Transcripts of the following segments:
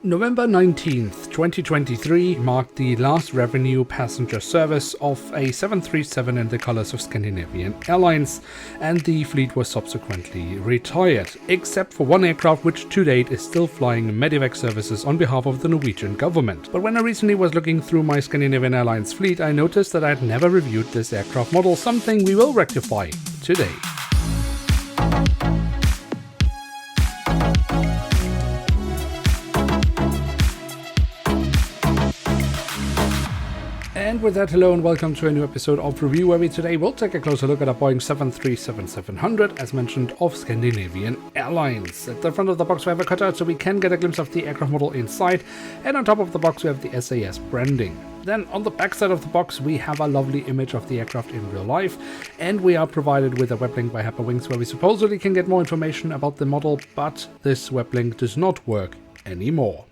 November 19th, 2023 marked the last revenue passenger service of a 737 in the colors of Scandinavian Airlines, and the fleet was subsequently retired, except for one aircraft which to date is still flying medevac services on behalf of the Norwegian government. But when I recently was looking through my Scandinavian Airlines fleet, I noticed that I had never reviewed this aircraft model, something we will rectify today. And with that, hello and welcome to a new episode of Review, where we today will take a closer look at a Boeing 737-700, as mentioned, of Scandinavian Airlines. At the front of the box we have a cutout so we can get a glimpse of the aircraft model inside, and on top of the box we have the SAS branding. Then on the back side of the box we have a lovely image of the aircraft in real life, and we are provided with a web link by Herpa Wings where we supposedly can get more information about the model, but this web link does not work anymore.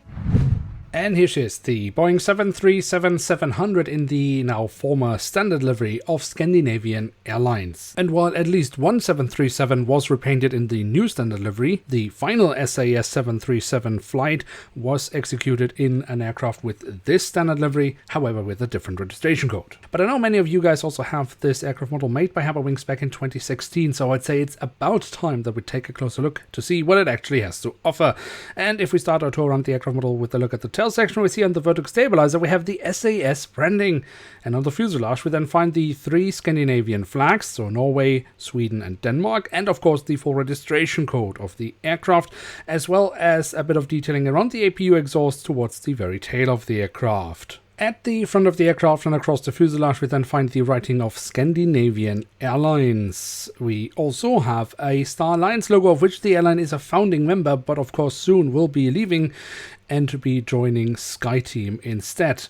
And here she is, the Boeing 737-700 in the now former standard livery of Scandinavian Airlines. And while at least one 737 was repainted in the new standard livery, the final SAS 737 flight was executed in an aircraft with this standard livery, however with a different registration code. But I know many of you guys also have this aircraft model made by Herpa Wings back in 2016, so I'd say it's about time that we take a closer look to see what it actually has to offer. And if we start our tour around the aircraft model with a look at the tail section, we see on the vertical stabilizer we have the SAS branding, and on the fuselage we then find the three Scandinavian flags, so Norway, Sweden and Denmark, and of course the full registration code of the aircraft, as well as a bit of detailing around the APU exhaust towards the very tail of the aircraft. At the front of the aircraft and across the fuselage we then find the writing of Scandinavian Airlines. We also have a Star Alliance logo, of which the airline is a founding member, but of course soon will be leaving and to be joining SkyTeam instead.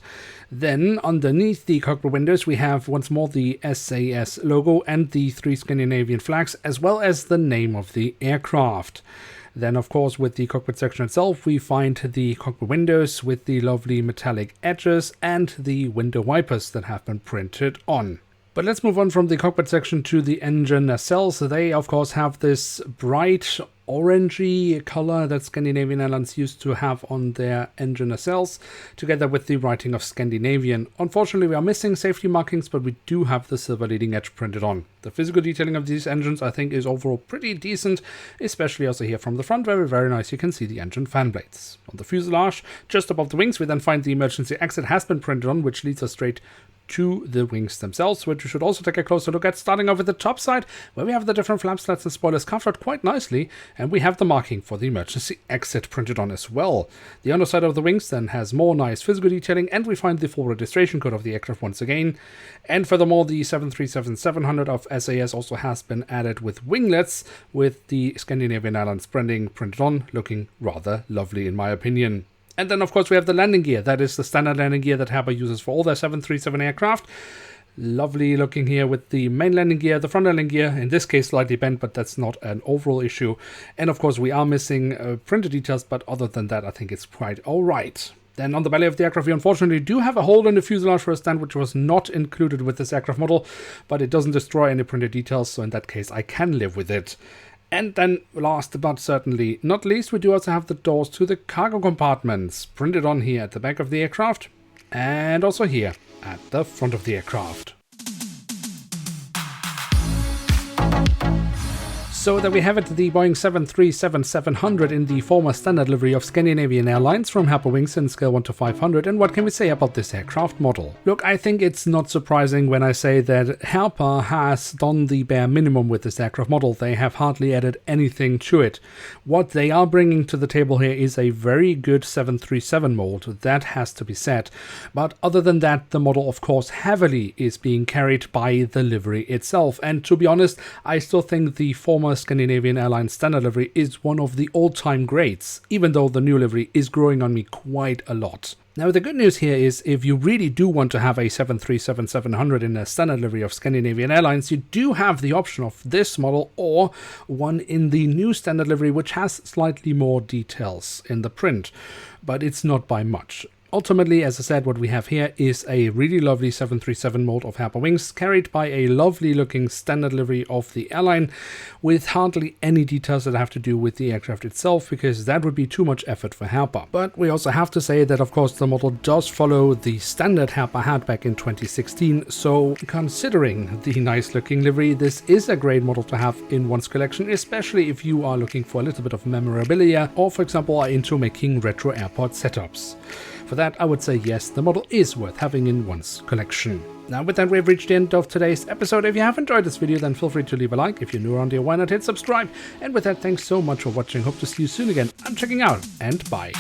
Then underneath the cockpit windows we have once more the SAS logo and the three Scandinavian flags, as well as the name of the aircraft. Then, of course, with the cockpit section itself, we find the cockpit windows with the lovely metallic edges and the window wipers that have been printed on. But let's move on from the cockpit section to the engine nacelles. They, of course, have this bright orangey color that Scandinavian Airlines used to have on their engine nacelles, together with the writing of Scandinavian. Unfortunately, we are missing safety markings, but we do have the silver leading edge printed on. The physical detailing of these engines, I think, is overall pretty decent, especially also here from the front, very nice. You can see the engine fan blades. On the fuselage, just above the wings, we then find the emergency exit has been printed on, which leads us straight to the wings themselves, which we should also take a closer look at, starting off with the top side, where we have the different flap slats and spoilers carved out quite nicely, and we have the marking for the emergency exit printed on as well. The underside of the wings then has more nice physical detailing, and we find the full registration code of the aircraft once again. And furthermore, the 737-700 of SAS also has been added with winglets, with the Scandinavian Airlines branding printed on, looking rather lovely in my opinion. And then, of course, we have the landing gear. That is the standard landing gear that Herpa uses for all their 737 aircraft. Lovely looking here with the main landing gear, the front landing gear, in this case slightly bent, but that's not an overall issue. And of course, we are missing printed details, but other than that, I think it's quite alright. Then on the belly of the aircraft, we unfortunately do have a hole in the fuselage for a stand, which was not included with this aircraft model, but it doesn't destroy any printed details, so in that case, I can live with it. And then, last but certainly not least, we do also have the doors to the cargo compartments printed on here at the back of the aircraft, and also here at the front of the aircraft. So there we have it, the Boeing 737-700 in the former standard livery of Scandinavian Airlines from Herpa Wings in scale 1 to 500. And what can we say about this aircraft model? Look, I think it's not surprising when I say that Herpa has done the bare minimum with this aircraft model. They have hardly added anything to it. What they are bringing to the table here is a very good 737 mold, that has to be said. But other than that, the model of course heavily is being carried by the livery itself. And to be honest, I still think the former Scandinavian Airlines standard livery is one of the all-time greats, even though the new livery is growing on me quite a lot. Now the good news here is if you really do want to have a 737-700 in a standard livery of Scandinavian Airlines, you do have the option of this model or one in the new standard livery, which has slightly more details in the print, but it's not by much. Ultimately, as I said, what we have here is a really lovely 737 mold of Herpa Wings, carried by a lovely looking standard livery of the airline, with hardly any details that have to do with the aircraft itself, because that would be too much effort for Herpa. But we also have to say that, of course, the model does follow the standard Herpa had back in 2016, so considering the nice looking livery, this is a great model to have in one's collection, especially if you are looking for a little bit of memorabilia, or for example are into making retro airport setups. For that, I would say yes, the model is worth having in one's collection. Now with that, we've reached the end of today's episode. If you have enjoyed this video, then feel free to leave a like. If you're new around here, why not hit subscribe? And with that, thanks so much for watching. Hope to see you soon again. I'm checking out, and bye.